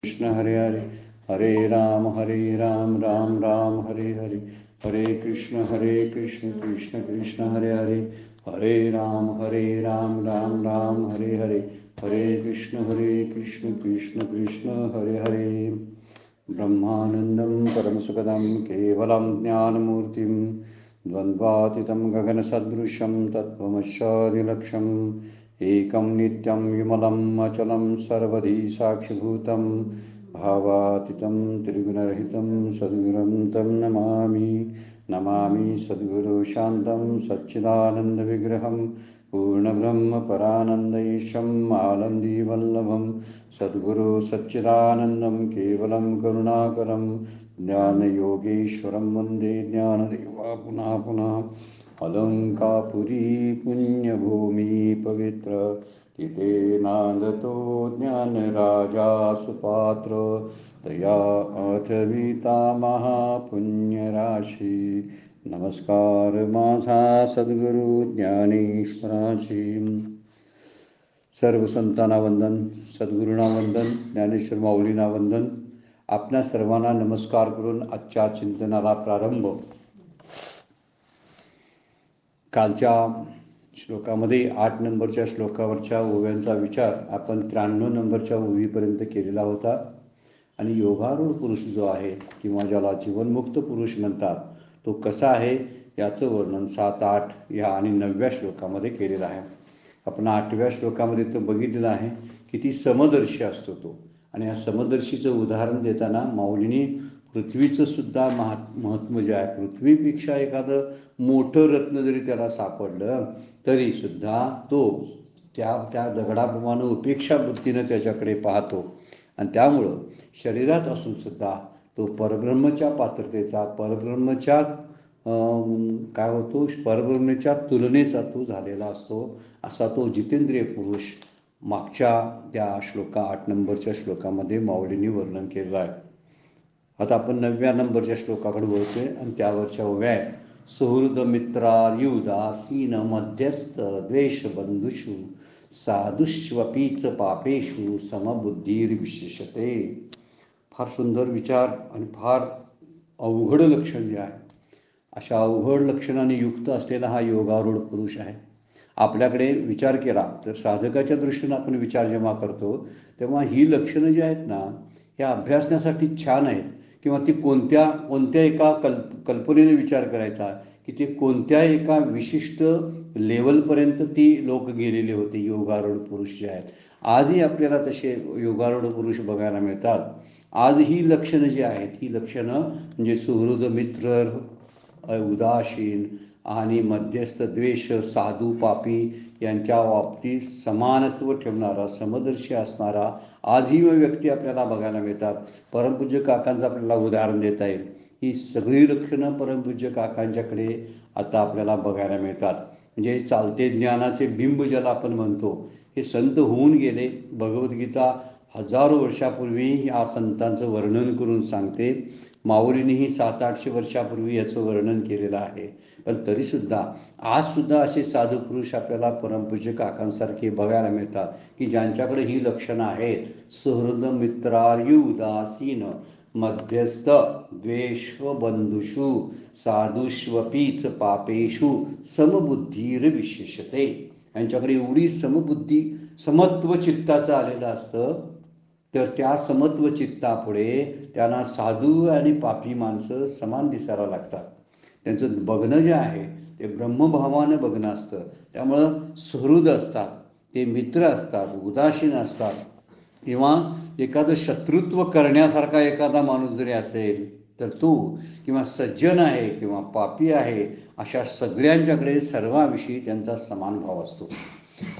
कृष्ण हरे हरे, हरे राम राम राम हरे हरे, हरे कृष्ण कृष्ण कृष्ण हरे हरे, हरे राम राम राम हरे हरे, हरे कृष्ण कृष्ण कृष्ण हरे हरे. ब्रह्मानंदं परमसुखदं केवलं ज्ञानमूर्तिं द्वन्द्वातीतं गगनसदृशं तत्त्वमस्यादिलक्ष्यम् एकं नित्यं विमलम् अचलं सर्वधी साक्षिभूतं भावातीतं त्रिगुणरहितं सद्गुरुं तं नमामि सद्गुरु शान्तं सच्चिदानन्दविग्रहं पूर्णब्रह्मपरानन्दैशम् आनन्दीवल्लभं सद्गुरु सच्चिदानन्दं केवलं करुणाकरं ज्ञानयोगेश्वरं वन्दे ज्ञानदेवा पुनः पुनः. अलंकापुरी पुण्यभूमी पवित्र तिथे नांदतो ज्ञानराजा सुपात्र तया अथविता महापुण्यराशी. नमस्कार माझा सद्गुरु ज्ञानेश्वराशी. सर्व संतांना वंदन, सद्गुरूंना वंदन, ज्ञानेश्वर माऊलींना वंदन. आपल्या सर्वांना नमस्कार करून आजच्या चिंतनाला प्रारंभ. कालच्या श्लोकामध्ये 8 नंबरच्या श्लोकावरच्या ओव्यांचा विचार आपण 93 नंबरच्या ओवीपर्यंत केलेला होता. आणि योगारूढ पुरुष जो आहे किंवा ज्याला जीवनमुक्त पुरुष म्हणतात तो कसा आहे याचं वर्णन 7, 8 या आणि 9व्या श्लोकामध्ये केलेलं आहे. आपण 8व्या श्लोकामध्ये तो बघितलेला आहे किती समदर्शी असतो तो. आणि या समदर्शीचं उदाहरण देताना माऊलींनी पृथ्वीचं सुद्धा महत्त्व जे आहे, पृथ्वीपेक्षा एखादं मोठं रत्न जरी त्याला सापडलं तरी सुद्धा तो त्या दगडाप्रमाणे उपेक्षा वृत्तीनं त्याच्याकडे पाहतो. आणि त्यामुळं शरीरात असून सुद्धा तो परब्रह्मच्या पात्रतेचा, परब्रह्मच्या परब्रह्मच्या तुलनेचा तो झालेला असतो. असा तो जितेंद्रिय पुरुष मागच्या त्या 8 नंबरच्या श्लोकामध्ये माऊलींनी वर्णन केलेलं आहे. आता आपण 9व्या नंबरच्या श्लोकाकडे वळतोय आणि त्यावरच्या ओव्या आहे. सुहृद मित्रार्युदासीन मध्यस्थ द्वेष बंधुषु साधुष्वपीच पापेषु समबुद्धीर विशेषते. फार सुंदर विचार आणि फार अवघड लक्षण जे आहे, अशा अवघड लक्षणाने युक्त असलेला हा योगारूढ पुरुष आहे. आपल्याकडे विचार केला तर साधकाच्या दृष्टीनं आपण विचार जेव्हा करतो तेव्हा ही लक्षणं जी आहेत ना, ह्या अभ्यासण्यासाठी छान आहेत. किंवा ती कोणत्या एका कल्पनेने विचार करायचा की ते कोणत्या एका विशिष्ट लेवलपर्यंत ती लोक गेलेले होते योगारूढ पुरुष जे आहेत. आजही आपल्याला तसे योगारूढ पुरुष बघायला मिळतात. आज ही लक्षणं जी आहेत, ही लक्षणं म्हणजे सुहृद मित्र, उदासीन आणि मध्यस्थ द्वेष, साधू पापी यांच्या बाबतीत समानत्व ठेवणारा, समदर्शी असणारा आजही व्यक्ती आपल्याला बघायला मिळतात. परमपूज्य काकांचं आपल्याला उदाहरण देता येईल. ही सगळी लक्षणं परमपूज्य काकांच्याकडे आता आपल्याला बघायला मिळतात. म्हणजे चालते ज्ञानाचे बिंब ज्याला आपण म्हणतो, हे संत होऊन गेले. भगवद्गीता हजारो वर्षापूर्वी या संतांचं वर्णन करून सांगते. माऊलींनीही 700-800 वर्षापूर्वी याचं वर्णन केलेलं आहे. पण तरीसुद्धा आजसुद्धा असे साधू पुरुष आपल्याला परमपूज्य काकांसारखे बघायला मिळतात की ज्यांच्याकडे ही लक्षणं आहेत. सुहृद मित्रार्युदासीन मध्यस्थ द्वेष बंधुषु साधुष्वपीच पापेषु समबुद्धीर विशेषते. यांच्याकडे एवढी समबुद्धी, समत्व चित्ताचं आलेलं असतं. तर त्या समत्व चित्तापुढे त्यांना साधू आणि पापी माणसं समान दिसायला लागतात. त्यांचं बघणं जे आहे ते ब्रह्मभावानं बघणं असतं. त्यामुळं सुहृद असतात, ते मित्र असतात, उदासीन असतात. किंवा एखादं शत्रुत्व करण्यासारखा एखादा माणूस जरी असेल तर तो, किंवा सज्जन आहे किंवा पापी आहे, अशा सगळ्यांच्याकडे सर्वांविषयी त्यांचा समान भाव असतो.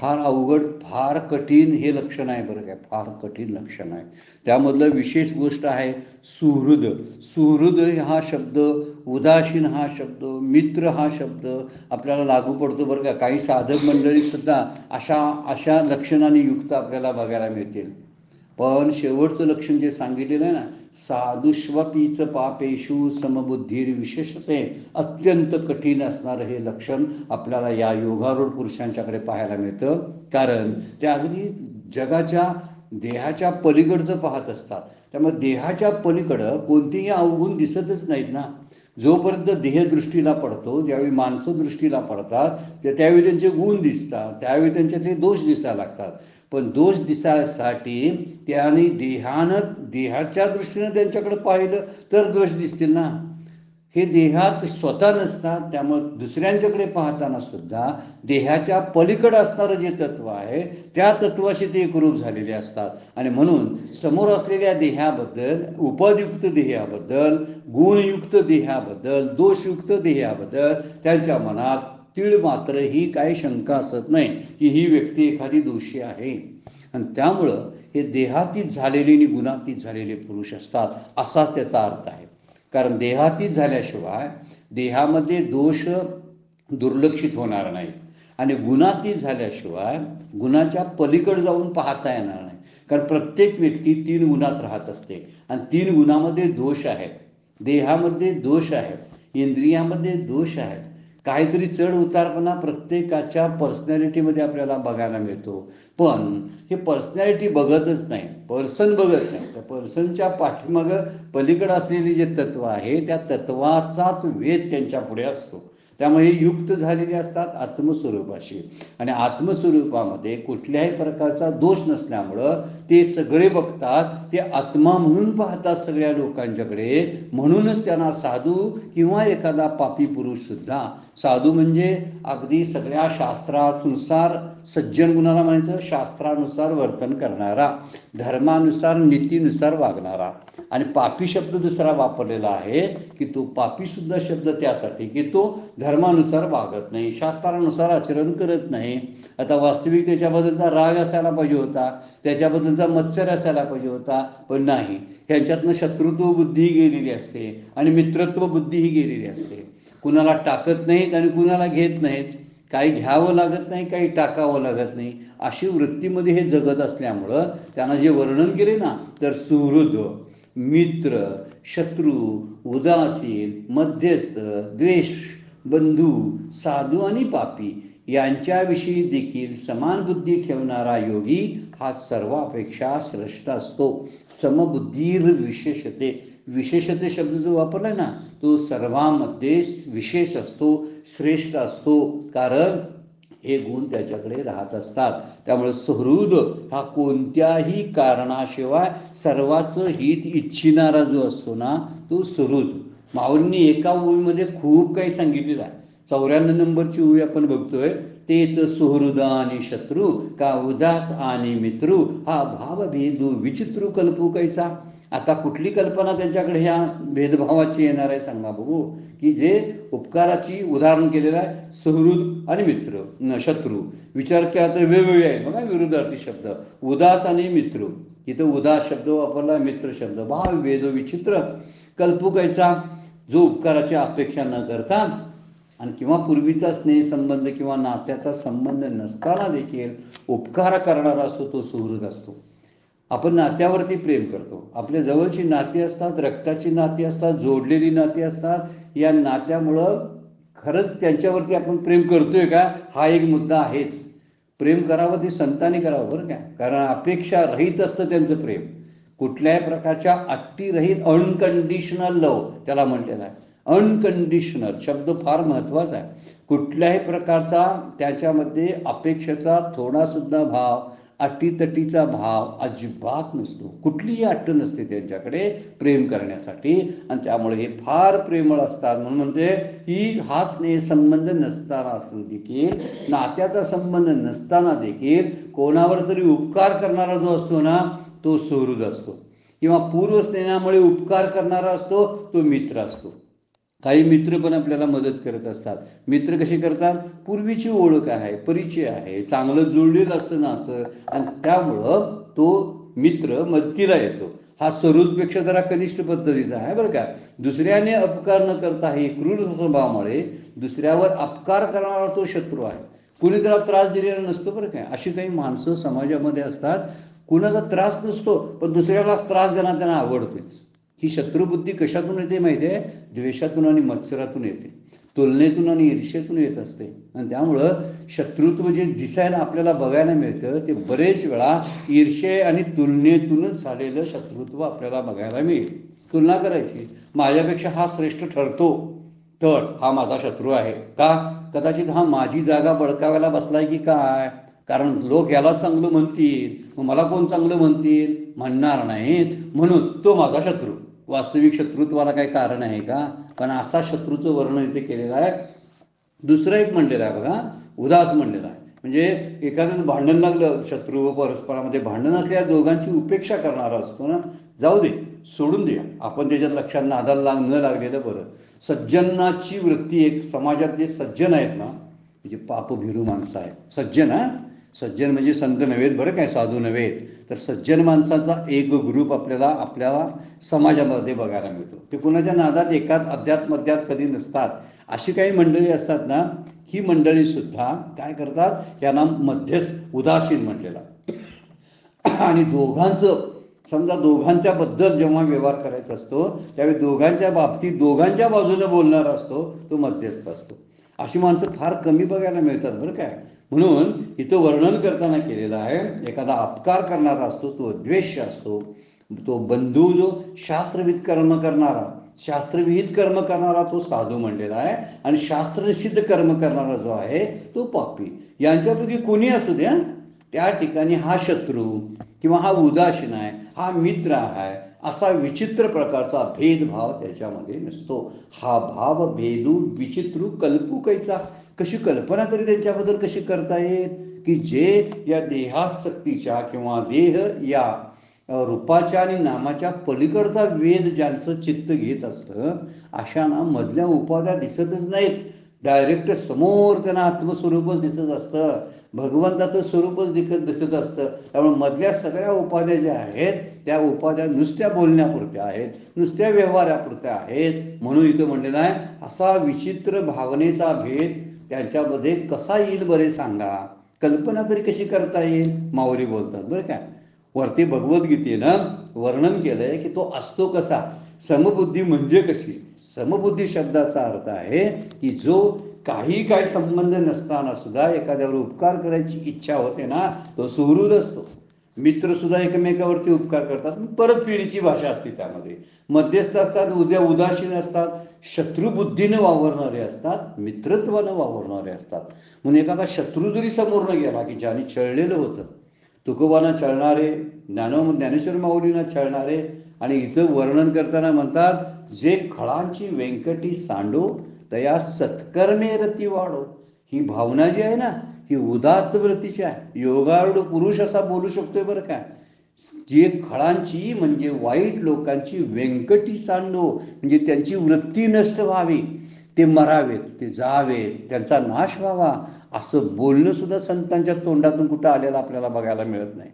फार अवघड, फार कठीण हे लक्षण आहे बरं काय, फार कठीण लक्षण आहे. त्यामधलं विशेष गोष्ट आहे सुहृद. सुहृद हा शब्द, उदासीन हा शब्द, मित्र हा शब्द आपल्याला लागू पडतो बरं का. काही साधक मंडळीसुद्धा अशा लक्षणाने युक्त आपल्याला बघायला मिळतील. पण शेवटचं लक्षण जे सांगितलेलं आहे ना, साधुष्वपीच पापेषु समबुद्धीर विशेषते, अत्यंत कठीण असणारं हे लक्षण आपल्याला या योगारूढ पुरुषांच्याकडे पाहायला मिळतं. कारण ते अगदी जगाच्या देहाच्या पलीकडचं पाहत असतात. त्यामुळे देहाच्या पलीकडं कोणतेही अवगुण दिसतच नाहीत ना. जोपर्यंत देह दृष्टीला पडतो, ज्यावेळी माणसं दृष्टीला पडतात त्यावेळी त्यांचे गुण दिसतात, त्यावेळी त्यांच्यातले दोष दिसायला लागतात. पण दोष दिसायसाठी त्याने देहाच्या दृष्टीनं त्यांच्याकडे पाहिलं तर दोष दिसतील ना. हे देहात स्वतः नसतात, त्यामुळे दुसऱ्यांच्याकडे पाहताना सुद्धा देहाच्या पलीकडे असणारं जे तत्व आहे त्या तत्वाशी ते एकरूप झालेले असतात. आणि म्हणून समोर असलेल्या देहाबद्दल, उपयुक्त देहाबद्दल, गुणयुक्त देहाबद्दल, दोषयुक्त देहाबद्दल त्यांच्या मनात तीळ मात्र ही काही शंका असत नाही की ही व्यक्ती एखादी दोषी आहे. आणि त्यामुळं हे देहातीत झालेले आणि गुणातीत झालेले पुरुष असतात, असाच त्याचा अर्थ आहे. कारण देहातीत झाल्याशिवाय देहामध्ये दोष दुर्लक्षित होणार नाहीत, आणि गुणातीत झाल्याशिवाय गुणाच्या पलीकडे जाऊन पाहता येणार नाही. कारण प्रत्येक व्यक्ती 3 गुणात राहत असते, आणि 3 गुणामध्ये दोष आहेत. देहामध्ये दोष आहेत, इंद्रियामध्ये दोष आहेत. काहीतरी चढ उतारपणा प्रत्येकाच्या पर्सनॅलिटीमध्ये आपल्याला बघायला मिळतो. पण हे पर्सनॅलिटी बघतच नाही, पर्सन बघत नाही. त्या पर्सनच्या पाठीमागं पलीकडे असलेले जे तत्व आहे त्या तत्वाचाच वेध त्यांच्या पुढे असतो. त्यामुळे युक्त झालेले असतात आत्मस्वरूपाशी, आणि आत्मस्वरूपामध्ये कुठल्याही प्रकारचा दोष नसल्यामुळं ते सगळे बघतात, ते आत्मा म्हणून पाहतात सगळ्या लोकांच्याकडे. म्हणूनच त्यांना साधू किंवा एखादा पापी पुरुष सुद्धा, साधू म्हणजे अगदी सगळ्या शास्त्रानुसार सज्जन गुणाला म्हणायचं, शास्त्रानुसार वर्तन करणारा, धर्मानुसार नीतीनुसार वागणारा. आणि पापी शब्द दुसरा वापरलेला आहे की तो पापी सुद्धा शब्द त्यासाठी की तो धर्मानुसार वागत नाही, शास्त्रानुसार आचरण करत नाही. आता वास्तविक त्याच्याबद्दलचा राग असायला पाहिजे होता, त्याच्याबद्दलचा मत्सर असायला पाहिजे होता, पण नाही. ह्यांच्यातनं शत्रुत्व बुद्धी गेलेली असते आणि मित्रत्व बुद्धीही गेलेली असते. कुणाला टाकत नाहीत आणि कुणाला घेत नाहीत, काही घ्यावं लागत नाही, काही टाकावं लागत नाही, अशी वृत्तीमध्ये हे जगत असल्यामुळं त्यांना जे वर्णन केले ना, तर सुहृद, मित्र, शत्रू, उदासीन, मध्यस्थ, द्वेष, बंधू, साधू आणि पापी यांच्याविषयी देखील समान बुद्धी ठेवणारा योगी हा सर्वापेक्षा श्रेष्ठ असतो. समबुद्धीर विशेषते, विशेषते शब्द जो वापरलाय ना तो सर्वांमध्ये विशेष असतो, श्रेष्ठ असतो, कारण हे गुण त्याच्याकडे राहत असतात. त्यामुळे सुहृद हा कोणत्याही कारणाशिवाय सर्वाचं हित इच्छिणारा जो असतो ना तो सुहृद. माऊलींनी एका ओळीमध्ये खूप काही सांगितलेलं आहे. 94 नंबरची ओळी आपण बघतोय, ते तर सुहृद आणि शत्रू का उदास आणि मित्रू हा भाव भेदू विचित्रू कल्पू कैसा. आता कुठली कल्पना त्यांच्याकडे ह्या भेदभावाची येणार आहे सांगा बघू, की जे उपकाराची उदाहरण केलेलं आहे, सुहृद आणि मित्र, शत्रू. विचार केला तर वेगवेगळे आहे बघा विरुद्धार्थी शब्द, उदास आणि मित्र. इथं उदास शब्द वापरला, मित्र शब्द. भाव भेद विचित्र कल्पू कैसा, जो उपकाराची अपेक्षा न करता आणि किंवा पूर्वीचा स्नेहसंबंध किंवा नात्याचा संबंध नसताना देखील उपकार करणारा असतो तो सुहृद असतो. आपण नात्यावरती प्रेम करतो, आपल्या जवळची नाती असतात, रक्ताची नाती असतात, जोडलेली नाती असतात. या नात्यामुळं खरंच त्यांच्यावरती आपण प्रेम करतोय का, हा एक मुद्दा आहेच. प्रेम करावं ते संतांनी करावं बरं का, कारण अपेक्षा रहित असतं त्यांचं प्रेम. कुठल्याही प्रकारच्या अट्टीरहित अनकंडिशनल लव त्याला म्हटलेलं आहे. अनकंडिशनल शब्द फार महत्त्वाचा आहे. कुठल्याही प्रकारचा त्याच्यामध्ये अपेक्षेचा थोडासुद्धा भाव, अटीतटीचा भाव अजिबात नसतो. कुठलीही अट्ट नसते त्यांच्याकडे प्रेम करण्यासाठी, आणि त्यामुळे हे फार प्रेमळ असतात. म्हणून म्हणजे ही हा स्नेहसंबंध नसताना असून देखील, नात्याचा संबंध नसताना देखील कोणावर तरी उपकार करणारा जो असतो ना तो सुहृद असतो, किंवा पूर्वस्नेहामुळे उपकार करणारा असतो तो मित्र असतो. काही मित्र पण आपल्याला मदत करत असतात. मित्र कसे करतात, पूर्वीची ओळख आहे, परिचय आहे, चांगलं जुळलेलं असतं नातं, आणि त्यामुळं तो मित्र मदतीला येतो. हा सुहृदपेक्षा जरा कनिष्ठ पद्धतीचा आहे बरं का. दुसऱ्याने अपकार न करता हे क्रूर स्वभावामुळे दुसऱ्यावर अपकार करणारा तो शत्रू आहे. कुणी त्याला त्रास दिलेला नसतो बरं काय. अशी काही माणसं समाजामध्ये असतात, कुणाला त्रास नसतो पण दुसऱ्याला त्रास देणं त्यांना आवडतोच. ही शत्रुबुद्धी कशातून येते माहिती आहे, द्वेषातून आणि मत्सरातून येते. तुलनेतून आणि ईर्ष्येतून येत असते. आणि त्यामुळं शत्रुत्व जे दिसायला आपल्याला बघायला मिळतं ते बरेच वेळा ईर्ष्ये आणि तुलनेतूनच झालेलं शत्रुत्व आपल्याला बघायला मिळेल. तुलना करायची, माझ्यापेक्षा हा श्रेष्ठ ठरतो तर हा माझा शत्रू आहे का, कदाचित हा माझी जागा बळकावायला बसलाय की काय, कारण लोक याला चांगलं म्हणतील, मग मला कोण चांगलं म्हणतील, म्हणणार नाहीत, म्हणून तो माझा शत्रू. वास्तविक शत्रुत्वाला काही कारण आहे का, पण असा शत्रूचं वर्णन इथे केलेलं आहे. दुसरं एक म्हणलेलं आहे बघा, उदास म्हणलेलं आहे. म्हणजे एखादंच भांडण लागलं, शत्रू व परस्परामध्ये भांडण असल्या दोघांची उपेक्षा करणारा असतो ना, जाऊ दे, सोडून द्या, आपण त्याच्यात लक्षात नादाला न लागलेलं बरं. सज्जनाची वृत्ती, एक समाजात जे सज्जन आहेत ना, म्हणजे पापभिरू माणसं आहे सज्जन. हा, सज्जन म्हणजे संत नव्हेत बरं, काय साधू नव्हेत, तर सज्जन माणसाचा एक ग्रुप आपल्याला समाजामध्ये बघायला मिळतो. ते कुणाच्या नादात एकाच अध्यात्मध्यात कधी नसतात. अशी काही मंडळी असतात ना, ही मंडळी सुद्धा काय करतात, यांना मध्यस्थ उदासीन म्हटलेला. आणि दोघांचं, समजा दोघांच्या बद्दल जेव्हा व्यवहार करायचा असतो त्यावेळी दोघांच्या बाबतीत दोघांच्या बाजूने बोलणारा असतो तो मध्यस्थ असतो. अशी माणसं फार कमी बघायला मिळतात बरं काय. म्हणून इथं वर्णन करताना केलेलं आहे, एखादा अपकार करणारा असतो तो द्वेष असतो, तो बंधू जो शास्त्रविहित कर्म करणारा, शास्त्रविहित कर्म करणारा तो साधू म्हणलेला आहे, आणि शास्त्रनिषिद्ध कर्म करणारा जो आहे तो पापी. यांच्यापैकी कोणी असू द्या, त्या ठिकाणी हा शत्रू किंवा हा उदासीन आहे, हा मित्र आहे, असा विचित्र प्रकारचा भेदभाव त्याच्यामध्ये नसतो. हा भाव भेदू विचित्रू कल्पू कैचा, कशी कल्पना तरी त्यांच्याबद्दल कशी करता येईल, की जे या देहासक्तीच्या किंवा देह या रूपाच्या आणि नामाच्या पलीकडचा वेद ज्यांचं चित्त घेत असतं, अशांना मधल्या उपाध्या दिसतच नाहीत. डायरेक्ट समोर त्यांना आत्मस्वरूपच दिसत असतं, भगवंताचं स्वरूपच दिसत असतं. त्यामुळे मधल्या सगळ्या उपाध्या ज्या आहेत त्या उपाध्या नुसत्या बोलण्यापुरत्या आहेत, नुसत्या व्यवहारापुरत्या आहेत. म्हणून इथं म्हणलेलं आहे, असा विचित्र भावनेचा भेद त्यांच्यामध्ये कसा येईल बरे सांगा, कल्पना तरी कशी करता येईल, माऊली बोलतात बरं काय. वरती भगवद्गीतेनं वर्णन केलंय की तो असतो कसा, समबुद्धी म्हणजे कशी. समबुद्धी शब्दाचा अर्थ आहे की जो काही संबंध नसताना सुद्धा एखाद्यावर उपकार करायची इच्छा होते ना, तो सुहृद असतो. मित्र सुद्धा एकमेकावरती उपकार करतात, परत पिढीची भाषा असते त्यामध्ये. मध्यस्थ असतात, उदासीन असतात, शत्रुबुद्धीने वावरणारे असतात, मित्रत्वानं वावरणारे असतात. म्हणून एखादा शत्रू जरी समोरनं गेला की ज्याने छळलेलं होतं, तुकोबांना छळणारे, ज्ञानेश्वर माऊलींना छळणारे, आणि इथं वर्णन करताना म्हणतात, जे खळांची व्यंकटी सांडो तया सत्कर्मे रती वाढो. ही भावना जी आहे ना, ही उदात्त वृत्तीची आहे. योगारूढ पुरुष असा बोलू शकतोय बरं काय. जे खळांची म्हणजे वाईट लोकांची व्यंकटी सांडो, म्हणजे त्यांची वृत्ती नष्ट व्हावी, ते मरावेत, ते जावेत, त्यांचा नाश व्हावा, असं बोलणं सुद्धा संतांच्या तोंडातून कुठं आलेलं आपल्याला बघायला मिळत नाही.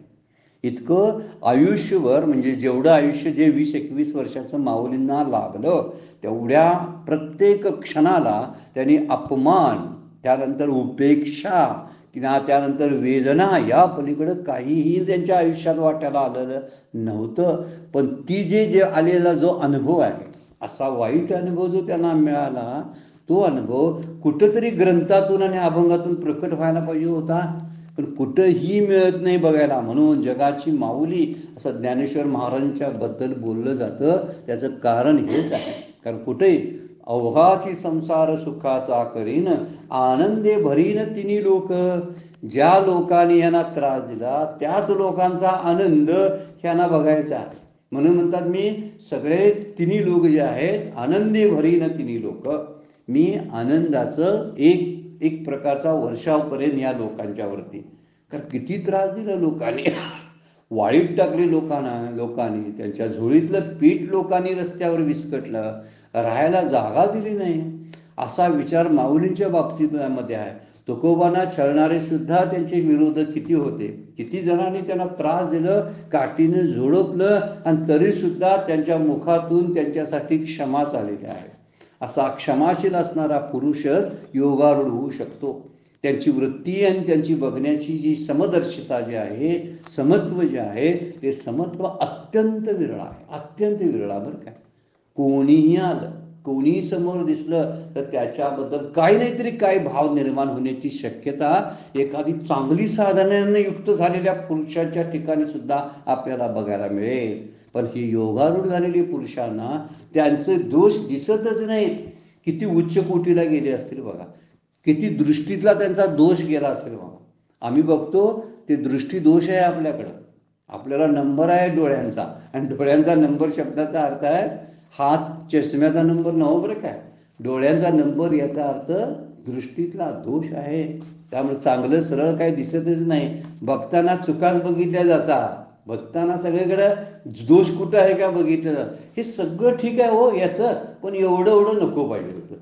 इतकं आयुष्यभर, म्हणजे जेवढं आयुष्य जे 20-21 वर्षाचं माऊलींना लाभलं, तेवढ्या प्रत्येक क्षणाला त्यांनी अपमान, त्यानंतर उपेक्षा किंवा त्यानंतर वेदना, या पलीकडं काहीही त्यांच्या आयुष्यात वाटायला आलेलं नव्हतं. पण ती जे आलेला जो अनुभव आहे, असा वाईट अनुभव जो त्यांना मिळाला, तो अनुभव कुठंतरी ग्रंथातून आणि अभंगातून प्रकट व्हायला पाहिजे होता, पण कुठंही मिळत नाही बघायला. म्हणून जगाची माऊली असं ज्ञानेश्वर महाराजांच्या बद्दल बोललं जातं. त्याचं कारण हेच आहे, कारण कुठेही अवघाची संसार सुखाचा करीन, आनंदे भरीन तिन्ही लोक. ज्या लोकांनी यांना त्रास दिला त्याच लोकांचा आनंद ह्यांना बघायचा. म्हणून म्हणतात, मी सगळेच तिन्ही लोक जे आहेत, आनंदे भरीन तिन्ही लोक, मी आनंदाचं एक प्रकारचा वर्षाव करेन या लोकांच्यावरती. कारण किती त्रास दिला लोकांनी, वाळीत टाकली लोकांनी, त्यांच्या झोळीतलं पीठ लोकांनी रस्त्यावर विस्कटलं, राहायला जागा दिली नाही. असा विचार माऊलींच्या बाबतीमध्ये आहे. तुकोबांना छळणारे सुद्धा त्यांचे विरोधक किती होते, किती जणांनी त्यांना त्रास दिलं, काठीनं झोडपलं, आणि तरी सुद्धा त्यांच्या मुखातून त्यांच्यासाठी क्षमा चाललेली आहे. असा क्षमाशील असणारा पुरुषच योगारूढ होऊ शकतो. त्यांची वृत्ती आणि त्यांची बघण्याची जी समदर्शिता जी आहे, समत्व जे आहे, ते समत्व अत्यंत विरळ आहे, अत्यंत विरळ. बरं काय, कोणीही आलं कोणी समोर दिसलं तर त्याच्याबद्दल काही नाहीतरी काही भाव निर्माण होण्याची शक्यता एखादी चांगली साधनाने युक्त झालेल्या पुरुषाच्या ठिकाणी सुद्धा आपल्याला बघायला मिळेल. पण ही योगारूढ झालेली पुरुषांना त्यांचे दोष दिसतच नाहीत. किती उच्च कोटीला गेले असतील बघा, किती दृष्टीतला त्यांचा दोष गेला असेल बघा. आम्ही बघतो ते दृष्टी दोष आहे आपल्याकडं. आपल्याला नंबर आहे डोळ्यांचा, आणि डोळ्यांचा नंबर शब्दाचा अर्थ आहे हात चष्म्याचा नंबर नव्हे बरं काय. डोळ्यांचा नंबर याचा अर्थ दृष्टीतला दोष आहे. त्यामुळे चांगलं सरळ काही दिसतच नाही. बघताना चुकाच बघितल्या जातात. बघताना सगळीकडे दोष कुठं आहे का बघितलं जात. हे सगळं ठीक आहे हो याचं, पण एवढं एवढं नको पाहिजे होतं.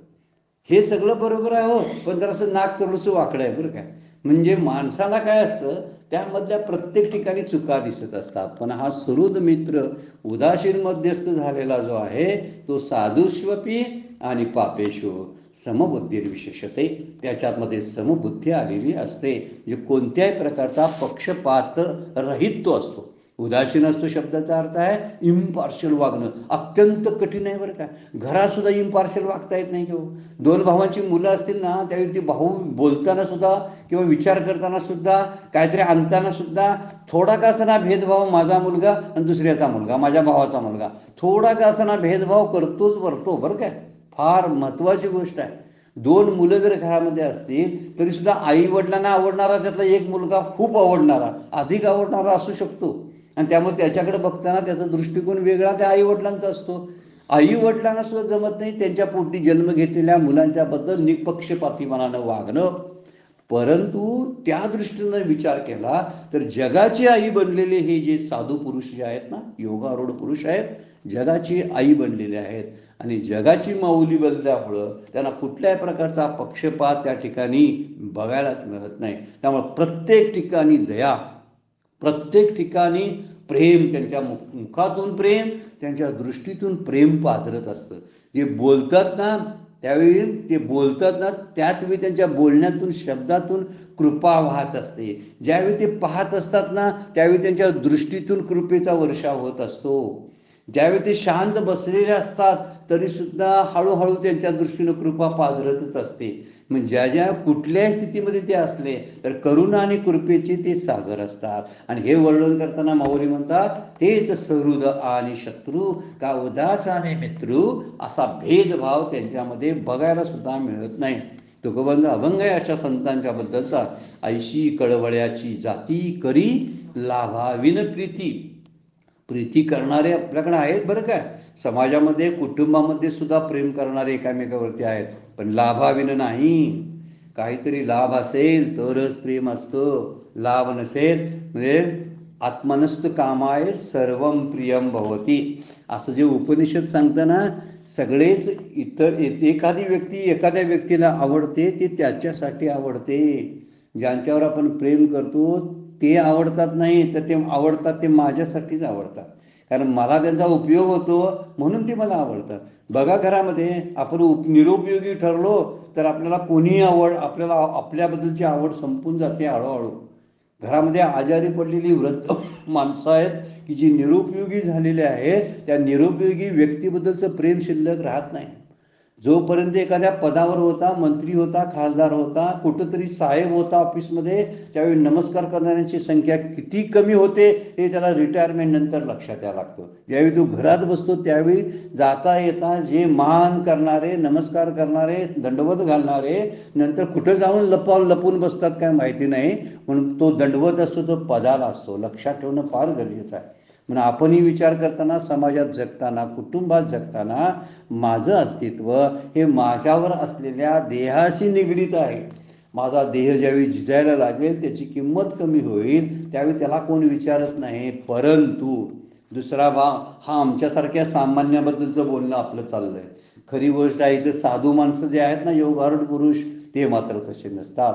हे सगळं बरोबर आहे हो, पण जरासं नाक थोडंसं वाकडं आहे बरं काय. म्हणजे माणसाला काय असतं, त्यामधल्या प्रत्येक ठिकाणी चुका दिसत असतात. पण हा सुहृद मित्र उदासीन मध्यस्थ झालेला जो आहे तो साधुष्वपी आणि पापेशु समबुद्धीर्विशेषते, त्याच्यामध्ये समबुद्धी आलेली असते. म्हणजे कोणत्याही प्रकारचा पक्षपात रहित तो असतो. उदासीन असतो शब्दाचा अर्थ आहे इम्पार्शियल वागणं. अत्यंत कठीण आहे बरं का. घरात सुद्धा इम्पार्शियल वागता येत नाही किंवा दोन भावांची मुलं असतील ना, त्यावेळी ती भाऊ बोलताना सुद्धा किंवा विचार करताना सुद्धा काहीतरी आणताना सुद्धा थोडा का असना भेदभाव, माझा मुलगा आणि दुसऱ्याचा मुलगा, माझ्या भावाचा मुलगा, थोडा का असना भेदभाव करतोच बरं काय. फार महत्वाची गोष्ट आहे. दोन मुलं जर घरामध्ये असतील तरी सुद्धा आई वडिलांना आवडणारा त्यातला एक मुलगा खूप आवडणारा, अधिक आवडणारा असू शकतो. आणि त्यामुळे त्याच्याकडे बघताना त्याचा दृष्टिकोन वेगळा त्या आई वडिलांचा असतो. आई वडिलांना सुद्धा जमत नाही त्यांच्या पोटी जन्म घेतलेल्या मुलांच्या बद्दल निपक्षपातीपणानं वागणं. परंतु त्या दृष्टीनं विचार केला तर जगाची आई बनलेले हे जे साधू पुरुष जे आहेत ना, योगारूढ पुरुष आहेत, जगाची आई बनलेले आहेत. आणि जगाची माऊली बनल्यामुळं त्यांना कुठल्याही प्रकारचा पक्षपात त्या ठिकाणी बघायलाच मिळत नाही. त्यामुळे प्रत्येक ठिकाणी दया, प्रत्येक ठिकाणी प्रेम, त्यांच्या मुखातून प्रेम, त्यांच्या दृष्टीतून प्रेम पाझरत असतं. जे बोलतात ना त्यावेळी ते बोलतात ना त्याचवेळी त्यांच्या बोलण्यातून शब्दातून कृपा वाहत असते. ज्यावेळी ते पाहत असतात ना त्यावेळी त्यांच्या दृष्टीतून कृपेचा वर्षाव होत असतो. ज्यावेळी ते शांत बसलेले असतात तरी सुद्धा हळूहळू त्यांच्या दृष्टीनं कृपा पाझरतच असते. म्हणजे ज्या ज्या कुठल्याही स्थितीमध्ये ते असले तर करुणा आणि कृपेचे ते सागर असतात. आणि हे वर्णन करताना माऊली म्हणतात तेच सहृद आणि शत्रू का उदास आणि मित्रू, असा भेदभाव त्यांच्यामध्ये बघायला सुद्धा मिळत नाही. तुकोबंद अभंग आहे अशा संतांच्या बद्दलचा. ऐशी कळवळ्याची जाती करी लाभाविन प्रीती. प्रीती करणारे आपल्याकडे आहेत बरं काय. समाजामध्ये कुटुंबामध्ये सुद्धा प्रेम करणारे एकामेकावरती आहेत, पण लाभाविन नाही. काहीतरी लाभ असेल तरच प्रेम असतं, लाभ नसेल म्हणजे आत्मनस्त कामाय सर्वम प्रियम भवती असं जे उपनिषद सांगतं ना, सगळेच इतर एखादी व्यक्ती एखाद्या व्यक्तीला आवडते ते त्याच्यासाठी आवडते. ज्यांच्यावर आपण प्रेम करतो ते आवडतात नाही तर ते आवडतात ते माझ्यासाठीच आवडतात, कारण मला त्यांचा उपयोग होतो म्हणून ते मला आवडतात. बघा घरामध्ये आपण निरुपयोगी ठरलो तर आपल्याला कोणी आपल्याला आपल्याबद्दलची आवड संपून जाते हळूहळू. घरामध्ये आजारी पडलेली वृद्ध माणसं आहेत की जी निरुपयोगी झालेली आहेत, त्या निरुपयोगी व्यक्तीबद्दलचं प्रेम शिल्लक राहत नाही. जोपर्यंत एखाद्या पदावर होता, मंत्री होता, खासदार होता, कुठंतरी साहेब होता ऑफिसमध्ये, त्यावेळी नमस्कार करणाऱ्यांची संख्या किती कमी होते हे त्याला रिटायरमेंट नंतर लक्षात यायला लागतं. ज्यावेळी तो घरात बसतो त्यावेळी जाता येता जे मान करणारे, नमस्कार करणारे, दंडवत घालणारे नंतर कुठं जाऊन लपून बसतात काय माहिती नाही. म्हणून तो दंडवत असतो तो पदाला असतो. लक्षात ठेवणं फार गरजेचं आहे. म्हणून आपणही विचार करताना, समाजात जगताना, कुटुंबात जगताना माझं अस्तित्व हे माझ्यावर असलेल्या देहाशी निगडीत आहे. माझा देह ज्यावेळी झिजायला लागेल त्याची किंमत कमी होईल त्यावेळी त्याला कोण विचारत नाही. परंतु दुसरा भाव हा आमच्यासारख्या सामान्याबद्दलचं बोलणं आपलं चाललंय. खरी गोष्ट आहे तर साधू माणसं जे आहेत ना, योगारूढ पुरुष, ते मात्र तसे नसतात.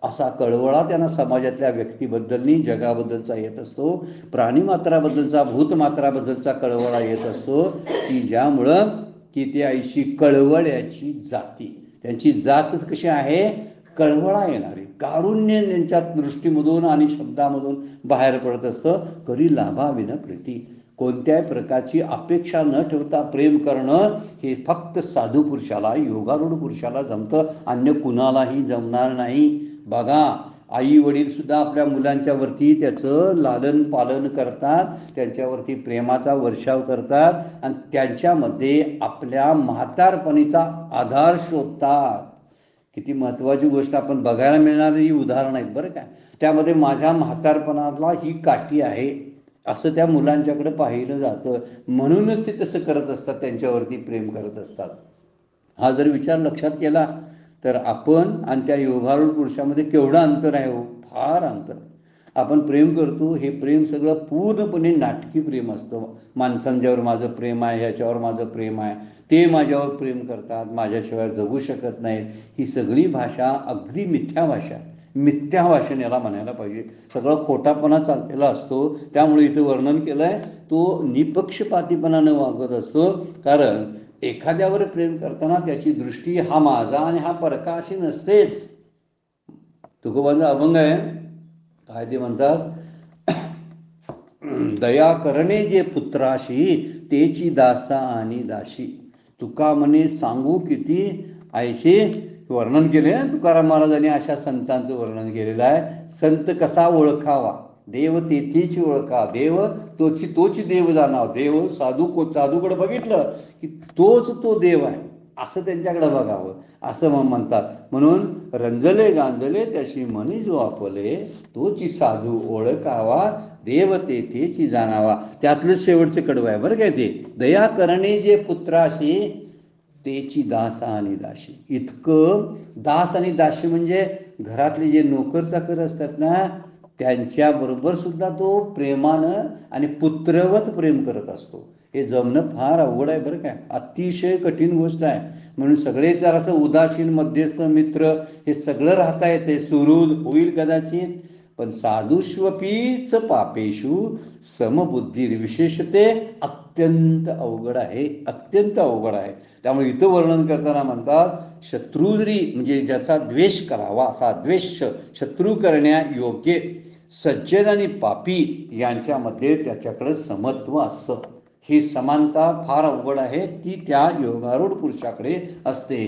असा कळवळा त्यांना समाजातल्या व्यक्तीबद्दलनी, जगाबद्दलचा येत असतो. प्राणीमात्राबद्दलचा, भूतमात्राबद्दलचा कळवळा येत असतो की ज्यामुळं की ते ऐशी कळवळ्याची जाती, त्यांची जातच कशी आहे, कळवळा येणारी, कारुण्य त्यांच्या दृष्टीमधून आणि शब्दामधून बाहेर पडत असतं. करी लाभाविन प्रीती. कोणत्याही प्रकारची अपेक्षा न ठेवता प्रेम करणं हे फक्त साधू पुरुषाला, योगारूढ पुरुषाला जमतं, अन्य कुणालाही जमणार नाही. बघा, आई वडील सुद्धा आपल्या मुलांच्यावरती त्याचं लालन पालन करतात, त्यांच्यावरती प्रेमाचा वर्षाव करतात आणि त्यांच्यामध्ये आपल्या म्हातारपणीचा आधार शोधतात. किती महत्त्वाची गोष्ट आपण बघायला मिळणारी उदाहरण आहेत बरं का. त्यामध्ये माझ्या म्हातारपणाला ही काठी आहे असं त्या मुलांच्याकडे पाहिलं जातं. म्हणूनच ते तसं करत असतात, त्यांच्यावरती प्रेम करत असतात. हा जर विचार लक्षात केला तर आपण आणि त्या योगारूढ पुरुषामध्ये केवढं अंतर आहे हो, फार अंतर. आपण प्रेम करतो हे प्रेम सगळं पूर्णपणे नाटकी प्रेम असतं. माणसांच्यावर माझं प्रेम आहे, ह्याच्यावर माझं प्रेम आहे, ते माझ्यावर प्रेम करतात, माझ्याशिवाय जगू शकत नाहीत. ही सगळी भाषा अगदी मिथ्या भाषा, मिथ्या भाषण याला म्हणायला पाहिजे. सगळं खोटापणा चाललेला असतो. त्यामुळे इथं वर्णन केलंय तो निपक्षपातीपणानं वागत असतो. कारण एखाद्यावर प्रेम करताना त्याची दृष्टी हा माझा आणि हा परका अशी नसतेच. तुकोबांचा अभंग आहे, काय ते म्हणतात, दया करणे जे पुत्राशी तेची दासा आणि दाशी. तुका म्हणे सांगू किती ऐशी. वर्णन केले ना तुकाराम महाराजांनी, अशा संतांचं वर्णन केलेलं आहे. संत कसा ओळखावा, देव तेथीच ओळखा, देव तोची देव जाणाव. देव साधूकडे बघितलं की तोच तो देव आहे असं त्यांच्याकडे बघावं, असं म्हणतात. म्हणून रंजले गांजले त्याशी म्हणी जो आपले, तोची साधू ओळखावा, देव तेथेची जाणावा. त्यातलं शेवटचं कडवं आहे बरं काय ते, दया करणे जे पुत्राशी तेची दास आणि दाशी. इतकं दास आणि दाशी म्हणजे घरातले जे नोकर चाकर असतात ना, त्यांच्याबरोबर सुद्धा तो प्रेमानं आणि पुत्रवत प्रेम करत असतो. हे जमणं फार अवघड आहे बरं काय, अतिशय कठीण गोष्ट आहे. म्हणून सगळे जर असं उदासीन, मध्यस्थ, मित्र हे सगळं राहता येते, सुहृद होईल कदाचित, पण साधुष्वपीच पापेषु समबुद्धी विशेषते अत्यंत अवघड आहे, अत्यंत अवघड आहे. त्यामुळे इथं वर्णन करताना म्हणतात, शत्रू जरी म्हणजे ज्याचा द्वेष करावा असा द्वेष शत्रू करण्या योग्य सज्जन आणि पापी यांच्यामध्ये त्याच्याकडे समत्व असतं. ही समानता फार अवघड आहे, ती त्या योगारूढ पुरुषाकडे असते.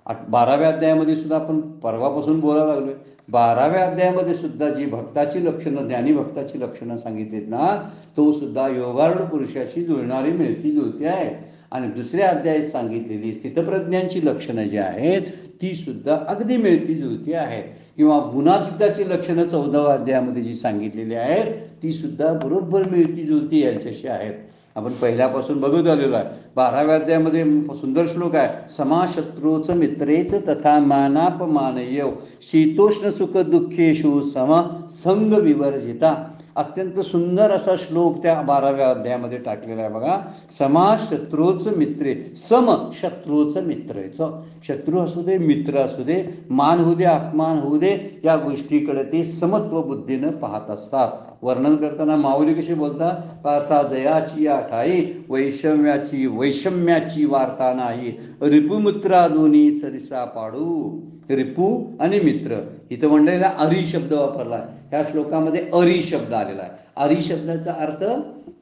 12व्या अध्यायामध्ये सुद्धा आपण परवापासून बोलायला लागलोय. 12व्या अध्यायामध्ये सुद्धा जी भक्ताची लक्षणं, ज्ञानी भक्ताची लक्षणं सांगितलीत ना, तो सुद्धा योगारूढ पुरुषाशी जुळणारी मिळती जुळती आहे. आणि दुसऱ्या अध्यायात सांगितलेली स्थितप्रज्ञांची लक्षणं जी आहेत ती सुद्धा अगदी मिळती जुळती आहेत. किंवा गुणातीताची लक्षणं 14व्या अध्यायामध्ये जी सांगितलेली आहेत ती सुद्धा बरोबर मिळती जुळती यांच्याशी आहेत. आपण पहिल्यापासून बघत आलेलो आहे. 12व्या अध्यायामध्ये सुंदर श्लोक आहे, समाशत्रूच मित्रेच तथा मानापमानयव शीतोष्ण सुख दुःखेषु सम संग विवर्जिता. अत्यंत सुंदर असा श्लोक त्या 12व्या अध्यायामध्ये टाकलेला आहे बघा. समाशत्रूच मित्रे, सम शत्रूच मित्रेचं, शत्रू असू दे मित्र असू दे, मान होऊ दे अपमान होऊ दे, या गोष्टीकडे ते समत्व बुद्धीनं पाहत असतात. वर्णन करताना माऊली कशी बोलतात, पाहता जयाची आठाई वैषम्याची वार्ता नाही, रिपुमित्रा दोन्ही सरिसा पाडू. रिपू आणि मित्र, इथं म्हणलेला अरी शब्द वापरला. ह्या श्लोकामध्ये अरी शब्द आलेला आहे. अरी शब्दाचा अर्थ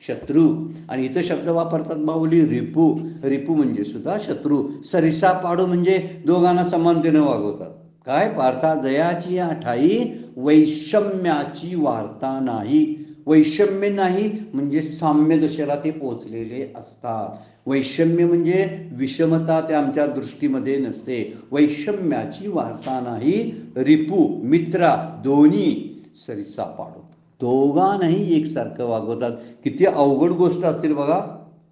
शत्रू, आणि इथं शब्द वापरतात माऊली रिपू. रिपू म्हणजे सुद्धा शत्रू. सरिसा पाडू म्हणजे दोघांना समानतेने वागवतात. काय, पार्था जयाची आठाई वैषम्याची वार्ता नाही. वैषम्य नाही म्हणजे साम्य दशेला ते पोचलेले असतात. वैषम्य म्हणजे विषमता त्या आमच्या दृष्टीमध्ये नसते. वैषम्याची वार्ता नाही. रिपू मित्रा दोन्ही सरिसा पाडू, दोघांनाही एकसारखं वागवतात. किती अवघड गोष्ट असतील बघा.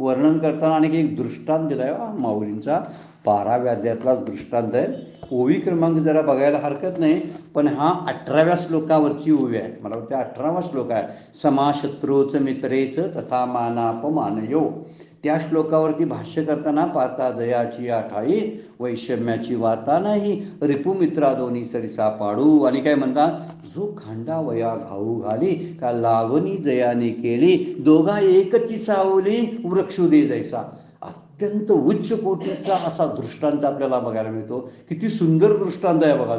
वर्णन करताना आणखी एक दृष्टांत दिलाय माऊलींचा, 12व्या अध्यायातलाच दृष्टांत आहे. ओवी क्रमांक जरा बघायला हरकत नाही, पण हा 18व्या श्लोकावरची ओवी आहे. मला वाटतं 18वा श्लोक आहे. समाशत्रूच मित्रेच तथा मानापमानयो. त्या श्लोकावरती भाष्य करताना पार्था जयाची आठाई वैषम्याची वार्ता नाही, रिपुमित्रा दोन्ही सरिसा पाडू. आणि काय म्हणतात, जो खांडावया घाऊ घाली का लावणी जयाने केली, दोघा एकची सावली वृक्षू दे जैसा. अत्यंत उच्च कोटीचा असा दृष्टांत आपल्याला बघायला मिळतो. किती सुंदर दृष्टांत आहे बघा,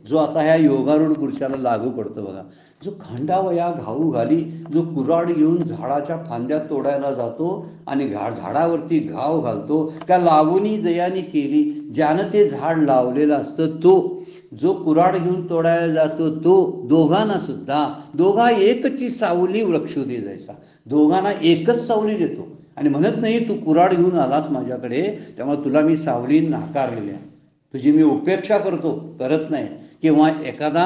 जो आता ह्या योगारूढ पुरुषाला लागू पडतो बघा. जो खांडावया घाऊ घाली, जो कुऱ्हाड घेऊन झाडाच्या फांद्या तोडायला जातो आणि झाडावरती घाव घालतो, त्या लावणी जयानी केली, ज्यानं ते झाड लावलेलं असतं तो, जो कुऱ्हाड घेऊन तोडायला जातो तो, दोघांना सुद्धा, दोघा एकची सावली वृक्ष दे जायचा, दोघांना एकच सावली देतो आणि म्हणत नाही तू कुऱ्हाड घेऊन आलास माझ्याकडे त्यामुळे तुला मी सावली नाकारलेली आहे, तुझी मी उपेक्षा करत नाही. किंवा एखादा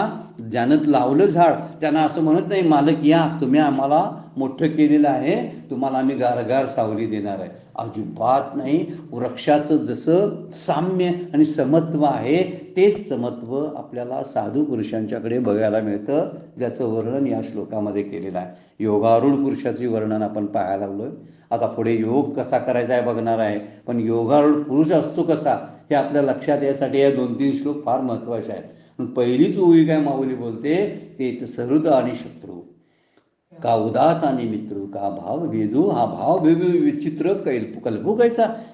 ज्यानं लावलं झाड त्यांना असं म्हणत नाही मालक या तुम्ही आम्हाला मोठं केलेलं आहे, तुम्हाला आम्ही गारगार सावली देणार आहे. अजिबात नाही. वृक्षाचं जसं साम्य आणि समत्व आहे तेच समत्व आपल्याला साधू पुरुषांच्याकडे बघायला मिळतं, ज्याचं वर्णन या श्लोकामध्ये केलेलं आहे. योगारूढ पुरुषाचे वर्णन आपण पाहायला लागलोय. आता पुढे योग कसा करायचा आहे बघणार आहे. पण योगारूढ पुरुष असतो कसा हे आपल्या लक्षात यासाठी या 2-3 श्लोक फार महत्वाचे आहेत. पहिलीच ओळी काय माऊली बोलते ते सहृद आणि शत्रू, का उदास आणि मित्र, का भाव भेदू, हा भाव भेदू विचित्र कल्पू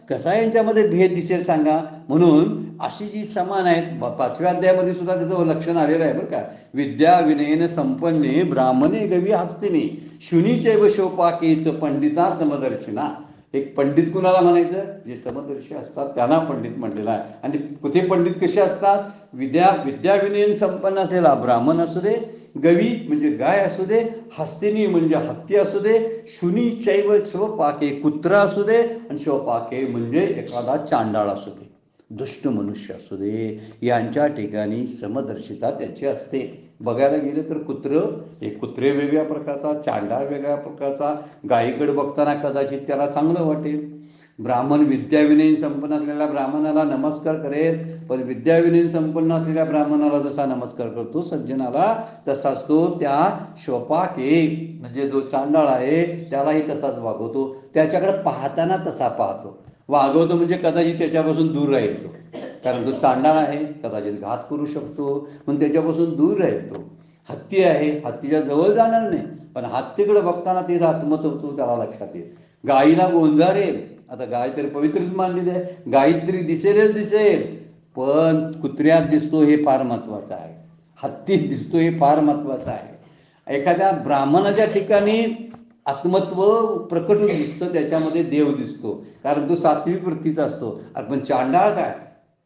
कसा यांच्यामध्ये भेद दिसेल सांगा. म्हणून अशी जी समान आहेत 5व्या अध्यायामध्ये सुद्धा त्याचं लक्षण आलेलं आहे बरं का. विद्या विनयन संपन्ने ब्राह्मणे गवी हस्तिनी, शुनीचैव शोपाकेच पंडिता समदर्शिना. एक पंडित कुणाला म्हणायचं, जे समदर्शी असतात त्यांना पंडित म्हटलेला आहे. आणि कुठे पंडित कसे असतात, विद्या विनयन संपन्न असलेला ब्राह्मण असू दे, गवी म्हणजे गाय असू दे, हस्तिनी म्हणजे हत्ती असू दे, शुनी चैव शिवपाके कुत्रा असू दे, आणि शिवपाके म्हणजे एखादा चांडाळ असू दे, दुष्ट मनुष्य असू दे, यांच्या ठिकाणी समदर्शिता त्याची असते. बघायला गेलं तर कुत्रे वेगळ्या प्रकारचा, चांडाळ वेगळ्या प्रकारचा. गायीकडे बघताना कदाचित त्याला चांगलं वाटेल. ब्राह्मण विद्याविनयी संपन्न असलेल्या ब्राह्मणाला नमस्कार करेल, पण विद्याविनयी संपन्न असलेल्या ब्राह्मणाला जसा नमस्कार करतो सज्जनाला, तसाच तो त्या शोपाके म्हणजे जो चांडाळ आहे त्यालाही तसाच वागवतो. त्याच्याकडे पाहताना तसा पाहतो, वागवतो म्हणजे कदाचित त्याच्यापासून दूर राहील तो, कारण तो चांडाळ आहे, कदाचित घात करू शकतो, पण त्याच्यापासून दूर राहील तो. हत्ती आहे, हत्तीच्या जवळ जाणार नाही, पण हत्तीकडे बघताना तेच आत्मतत्व त्याला लक्षात येईल. गायीला गोंजारेल, आता गाय तरी पवित्रच मानलेली आहे, गायी तरी दिसेलच दिसेल, पण कुत्र्यात दिसतो हे फार महत्वाचं आहे, हत्तीत दिसतो हे फार महत्वाचं आहे. एखाद्या ब्राह्मणाच्या ठिकाणी आत्मत्व प्रकट दिसतं, त्याच्यामध्ये देव दिसतो, कारण तो सात्विक वृत्तीचा असतो. पण चांडाळ काय,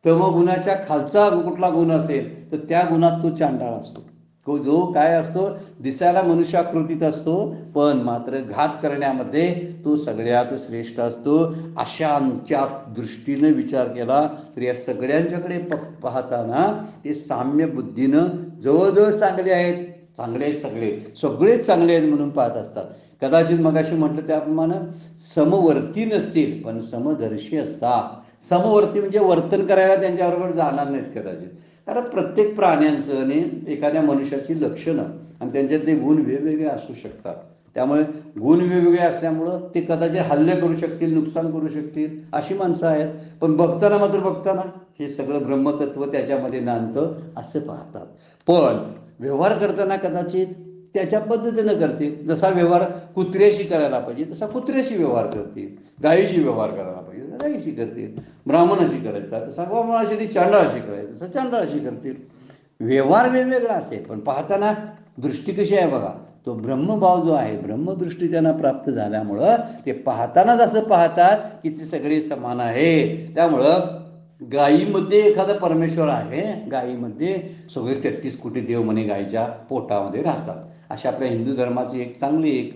तमगुणाच्या खालचा कुठला गुण असेल तर त्या गुणात तो चांडाळ असतो. जो काय असतो, दिसायला मनुष्याकृतीत असतो, पण मात्र घात करण्यामध्ये तो सगळ्यात श्रेष्ठ असतो. अशांच्या दृष्टीने विचार केला तर या सगळ्यांच्याकडे पाहताना ते साम्य बुद्धीनं जवळजवळ चांगले आहेत, सगळेच चांगले आहेत म्हणून पाहत असतात. कदाचित मगाशी म्हटलं त्याप्रमाणे समवर्ती नसतील पण समदर्शी असतात. समवर्ती म्हणजे वर्तन करायला त्यांच्याबरोबर जाणार नाहीत कदाचित, कारण प्रत्येक प्राण्यांचं आणि एखाद्या मनुष्याची लक्षणं आणि त्यांच्यातले गुण वेगवेगळे असू शकतात. त्यामुळे गुण वेगवेगळे असल्यामुळं ते कदाचित हल्ले करू शकतील, नुकसान करू शकतील, अशी माणसं आहेत. पण बघताना हे सगळं ब्रह्मतत्व त्याच्यामध्ये नांदतं असं पाहतात. पण व्यवहार करताना कदाचित त्याच्या पद्धतीनं करतील. जसा व्यवहार कुत्र्याशी करायला पाहिजे तसा कुत्र्याशी व्यवहार करतील, गायीशी व्यवहार करायला पाहिजे तसा गायीशी करतील, ब्राह्मणाशी करायचा तसा ब्राह्मणाशी, चांडाळाशी करायचं तसा चांडाळाशी करतील. व्यवहार वेगवेगळा असेल पण पाहताना दृष्टी कशी आहे बघा. तो ब्रह्मभाव जो आहे, ब्रह्मदृष्टी त्यांना प्राप्त झाल्यामुळं ते पाहतानाच असं पाहतात की ते सगळे समान आहे. त्यामुळं गायीमध्ये एखादा परमेश्वर आहे, गायीमध्ये सगळे 33 कोटी देव म्हणे गायीच्या पोटामध्ये राहतात. अशा आपल्या हिंदू धर्माची एक चांगली एक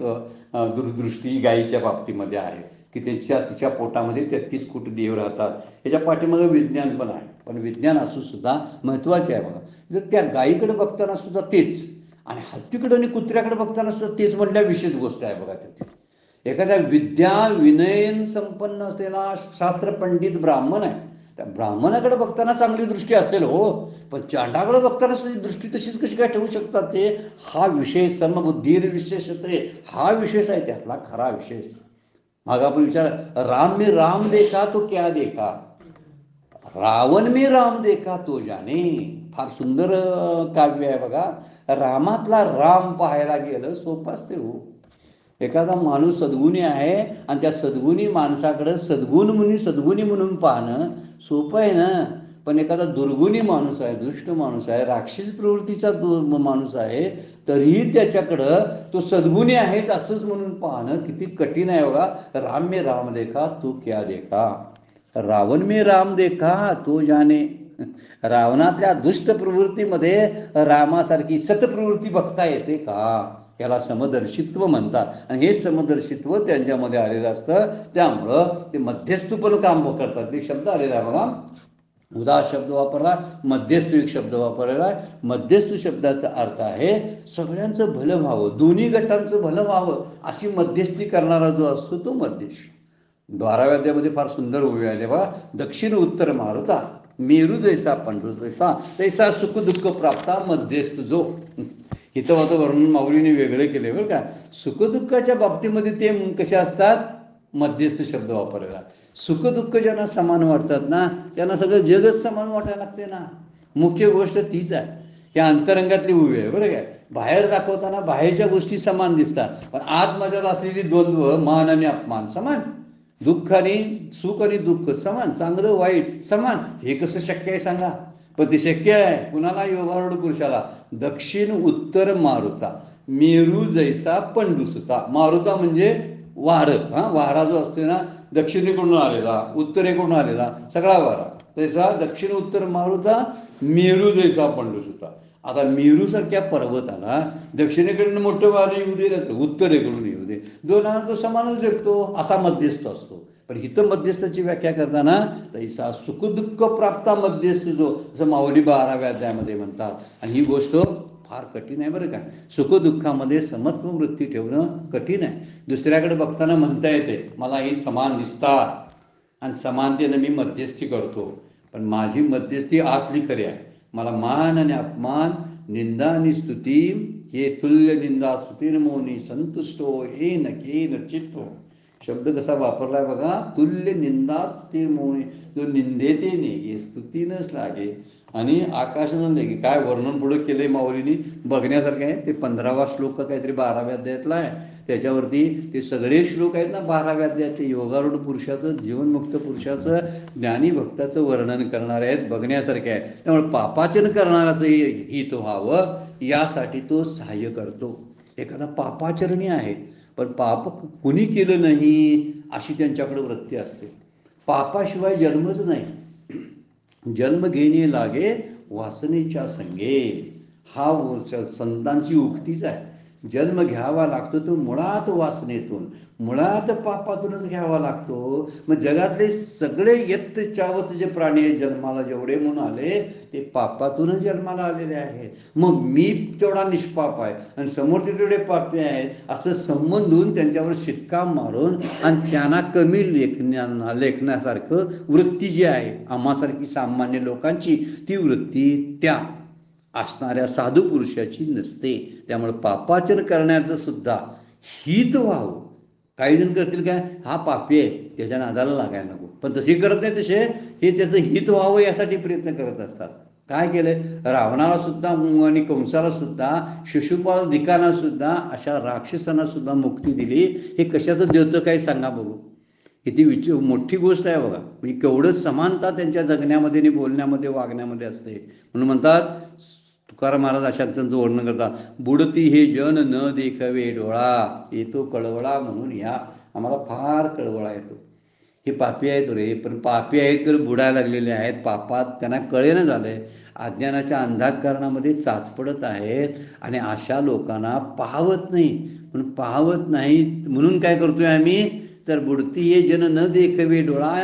दूरदृष्टी गायीच्या बाबतीमध्ये आहे की तिच्या पोटामध्ये 33 कोटी देव राहतात. ह्याच्या पाठीमागे विज्ञान पण आहे, पण विज्ञान असून सुद्धा महत्वाचे आहे बघा. जर त्या गायीकडे बघताना सुद्धा तेच आणि हत्तीकडे आणि कुत्र्याकडे बघताना सुद्धा तेच म्हटल्या विशेष गोष्ट आहे बघा. तिथे एखाद्या विद्या विनयन संपन्न असलेला शास्त्र पंडित ब्राह्मण आहे, त्या ब्राह्मणाकडे बघताना चांगली दृष्टी असेल हो, पण चांडाकडे बघताना दृष्टी तशीच कशी काय ठेवू शकतात ते? हा विषय समबुद्धीर विशेषत्रे हा विशेष आहे, त्यातला खरा विशेष. मग आपण विचार, राम में राम देखा तो क्या देखा, रावण में राम देखा तो जाने. फार सुंदर काव्य आहे बघा. रामातला राम पाहायला गेलं सोपं असते हो. एखादा माणूस सद्गुणी आहे आणि त्या सद्गुणी माणसाकडे सद्गुणी म्हणून पाहणं सोपं आहे ना. पण एखादा दुर्गुणी माणूस आहे, दुष्ट माणूस आहे, राक्षस प्रवृत्तीचा माणूस आहे, तरीही त्याच्याकडं तो सद्गुणी आहेच असंच म्हणून पाहणं किती कठीण आहे बघा. राम में राम देखा तू क्या देखा, रावण में राम देखा तो जाने. रावणातल्या दुष्ट प्रवृत्तीमध्ये रामासारखी सतप्रवृत्ती बघता येते का? याला समदर्शित्व म्हणतात. आणि हे समदर्शित्व त्यांच्यामध्ये आलेलं असतं. त्यामुळं ते मध्यस्थूपण काम करतात. ते शब्द आलेला आहे बघा, उदा शब्द वापरला, मध्यस्थू एक शब्द वापरलेला आहे. मध्यस्थू शब्दाचा अर्थ आहे सगळ्यांचं भलं व्हावं, दोन्ही गटांचं भलं व्हावं अशी मध्यस्थी करणारा जो असतो तो मध्यस्थी. 12व्या अध्यायामध्ये फार सुंदर उभे आले बघा. दक्षिण उत्तर मारुता, मेरू जैसा पंडू जैसा, तैसा सुख दुःख प्राप्ता मध्यस्थ जो. इथं मात्र वर्णन माऊलीने वेगळे केले बरं का. सुखदुःखाच्या बाबतीमध्ये ते कसे असतात, मध्यस्थ शब्द वापरलेला. सुखदुःख ज्यांना समान वाटतात ना त्यांना सगळं जगच समान वाटायला लागते ना. मुख्य गोष्ट तीच आहे. या अंतरंगातली उभी आहे बरं काय. बाहेर दाखवताना बाहेरच्या गोष्टी समान दिसतात, पण आतमध्यात असलेली द्वंद्व, मान आणि अपमान समान, दुःख आणि सुख आणि दुःख समान, चांगलं वाईट समान. हे कसं शक्य आहे सांगा. पण ते शक्य आहे कुणाला, योगारूढ पुरुषाला. दक्षिण उत्तर मारुता, मेरू जैसा पंडूसुता. मारुता म्हणजे वार, वारा जो असतो ना, दक्षिणेकडून आलेला, उत्तरेकडून आलेला सगळा वारा. तैसा दक्षिण उत्तर मारुता, मेरू जैसा पंडूसुता. आता मेरूसारख्या पर्वताला दक्षिणेकडून मोठं वारं येऊ दे, उत्तरेकडून येऊ दे, दोनांना तो समानच जगतो, असा मध्यस्थ असतो. पण हिथं मध्यस्थाची व्याख्या करताना तैसा सुखदुःख प्राप्ता मध्यस्थ जो, असं माऊली 12व्या अध्यायामध्ये म्हणतात. आणि ही गोष्ट फार कठीण आहे बरं का. सुखदुःखामध्ये समत्व वृत्ती ठेवणं कठीण आहे. दुसऱ्याकडे बघताना म्हणता येते मला ही समान दिसतात आणि समानतेनं मी मध्यस्थी करतो, पण माझी मध्यस्थी आतली खरी आहे. मला मान आणि अपमान, निंदा आणि स्तुती, हे तुल्य निंदा स्तुतीन मोनी संतुष्टो हे न चित्तो. शब्द कसा वापरलाय बघा, तुल्य निंदा स्तुती मोनी, जो निंदेते ने स्तुतीनच लागे. आणि आकाशानं लागे. काय वर्णन पुढे केलंय माऊलीनी, बघण्यासारखं आहे. ते 15वा श्लोक काहीतरी 12व्या अध्यायातला आहे. त्याच्यावरती ते सगळे श्लोक आहेत ना 12व्या अध्यायात, ते योगारूढ पुरुषाचं, जीवनमुक्त पुरुषाचं, ज्ञानी भक्ताचं वर्णन करणारे आहेत, बघण्यासारखे आहे. त्यामुळे पापाचरण करणाराचं हित व्हावं यासाठी तो सहाय्य करतो. एखादा पापाचरणी आहे पण पाप कुणी केलं नाही अशी त्यांच्याकडे वृत्ती असते. पापाशिवाय जन्मच नाही. जन्म घेणे लागे वासनेच्या संगे, हा संतांची उक्तीच आहे. जन्म घ्यावा लागतो तो मुळात वासनेतून, मुळात पापातूनच घ्यावा लागतो. मग जगातले सगळे यत्त चावत जे प्राणी आहेत जन्माला जेवढे म्हणून आले ते पापातूनच जन्माला आलेले आहेत. मग मी तेवढा निष्पाप आहे आणि समोरचे तेवढे पापी आहेत असं संबंधून त्यांच्यावर शिक्का मारून आणि त्यांना कमी लेखण्यासारखं वृत्ती जी आहे आम्हासारखी सामान्य लोकांची, ती वृत्ती त्या असणाऱ्या साधू पुरुषाची नसते. त्यामुळे पापाचरण करण्याचं सुद्धा हित व्हावं. काही जण करतील काय, हा पापी आहे त्याच्या नादाला लागायला नको, पण तसे करत नाही. तसे हे त्याचं हित व्हावं यासाठी प्रयत्न करत असतात. काय केलंय, रावणाला सुद्धा आणि कंसाला सुद्धा, शिशुपाल दिकांना सुद्धा, अशा राक्षसांना सुद्धा मुक्ती दिली. हे कशाचं देवतं काय सांगा बघू. किती मोठी गोष्ट आहे बघा. म्हणजे केवढं समानता त्यांच्या जगण्यामध्ये आणि बोलण्यामध्ये वागण्यामध्ये असते. म्हणून म्हणतात तुकाराम महाराज अशा त्यांचं वर्णन करतात, बुडती हे जन न देखवे डोळा, येतो कळवळा म्हणून या. आम्हाला फार कळवळा येतो. हे पापी आहेत रे, पण पापी आहेत तर बुडायला लागलेले आहेत पापात, त्यांना कळेना झालंय, अज्ञानाच्या अंधकारणामध्ये चाचपडत आहेत. आणि अशा लोकांना पाहवत नाही. म्हणून पाहवत नाही म्हणून काय करतोय आम्ही, तर बुडती ये जन न देखवे डोळा,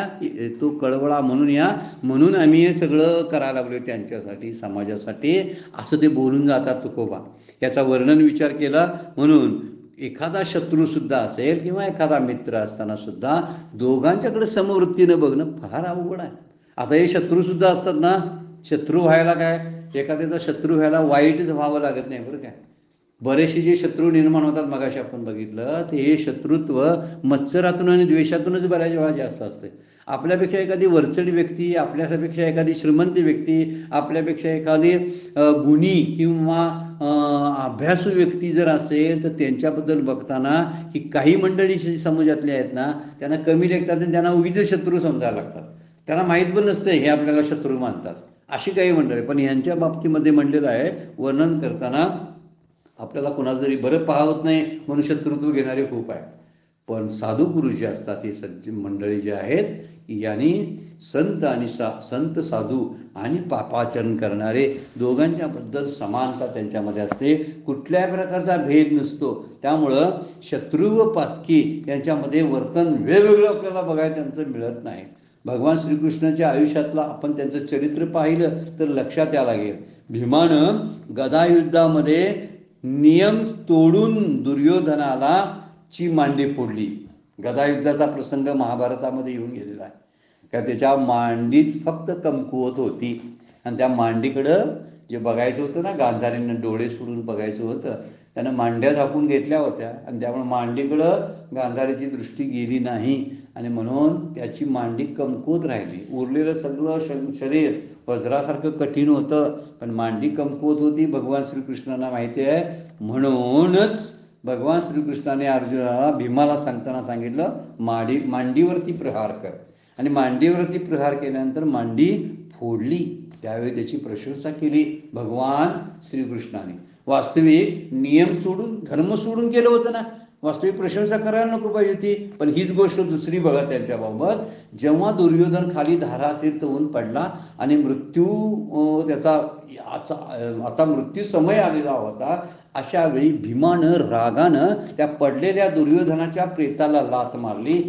तो कळवळा म्हणून या. म्हणून आम्ही हे सगळं करायला लागलो त्यांच्यासाठी, समाजासाठी, असं ते बोलून जातात तुकोबा. याचा वर्णन विचार केला. म्हणून एखादा शत्रू सुद्धा असेल किंवा एखादा मित्र असताना सुद्धा दोघांच्याकडे समवृत्तीनं बघणं फार अवघड आहे. आता हे शत्रू सुद्धा असतात ना, शत्रू व्हायला काय, एखाद्याचा शत्रू व्हायला वाईटच व्हावं लागत नाही बरं काय. बरेचसे जे शत्रू निर्माण होतात मगाशी आपण बघितलं, ते हे शत्रुत्व मत्सरातून आणि द्वेषातूनच बऱ्याच वेळा जास्त असते. आपल्यापेक्षा एखादी वरचढ व्यक्ती, आपल्यापेक्षा एखादी श्रीमंत व्यक्ती, आपल्यापेक्षा एखादी गुणी किंवा अभ्यासू व्यक्ती जर असेल तर त्यांच्याबद्दल बघताना ही काही मंडळी समाजातली आहेत ना, त्यांना कमी लेखतात आणि त्यांना उगीच शत्रू समजायला लागतात. त्यांना माहीत पण नसतं हे आपल्याला शत्रू मानतात. अशी काही मंडळी. पण यांच्या बाबतीमध्ये म्हणलेलं आहे वर्णन करताना, आपल्याला कोणाचं जरी बरं पाहत नाही म्हणून शत्रुत्व घेणारे खूप आहे. पण साधू पुरुष जे असतात हे सज्ज मंडळी जे आहेत यांनी संत साधू आणि पापाचरण करणारे दोघांच्याबद्दल समानता त्यांच्यामध्ये असते. कुठल्याही प्रकारचा भेद नसतो. त्यामुळं शत्रू व पातकी यांच्यामध्ये वर्तन वेगवेगळं आपल्याला बघायला त्यांचं मिळत नाही. भगवान श्रीकृष्णाच्या आयुष्यातलं आपण त्यांचं चरित्र पाहिलं तर लक्षात यायला लागेल. भीमानं गदायुद्धामध्ये नियम तोडून दुर्योधनाला ची मांडी फोडली. गदायुद्धाचा प्रसंग महाभारतामध्ये येऊन गेलेला आहे. का त्याच्या मांडीच फक्त कमकुवत होती आणि त्या मांडीकडं जे बघायचं होतं ना, गांधारींना डोळे सोडून बघायचं होतं, त्यानं मांड्या झाकून घेतल्या होत्या आणि त्यामुळे मांडीकडं गांधारीची दृष्टी गेली नाही आणि म्हणून त्याची मांडी कमकुवत राहिली. उरलेलं सगळं शरीर वज्रासारखं कठीण होतं पण मांडी कमकुवत होती. भगवान श्रीकृष्णांना माहिती आहे. म्हणूनच भगवान श्रीकृष्णाने अर्जुनाला भीमाला सांगताना सांगितलं मांडीवरती प्रहार कर. आणि मांडीवरती प्रहार केल्यानंतर मांडी फोडली. त्यावेळी त्याची प्रशंसा केली भगवान श्रीकृष्णाने. वास्तविक नियम सोडून धर्म सोडून केलं होतं ना, वास्तविक प्रशंसा करायला नको पाहिजे होती. पण हीच गोष्ट दुसरी बघा त्यांच्याबाबत. जेव्हा दुर्योधन खाली धारातीर्थ होऊन पडला आणि मृत्यू त्याचा आता मृत्यू समय आलेला होता, अशा वेळी भीमानं रागानं त्या पडलेल्या दुर्योधनाच्या प्रेताला लाथ मारली.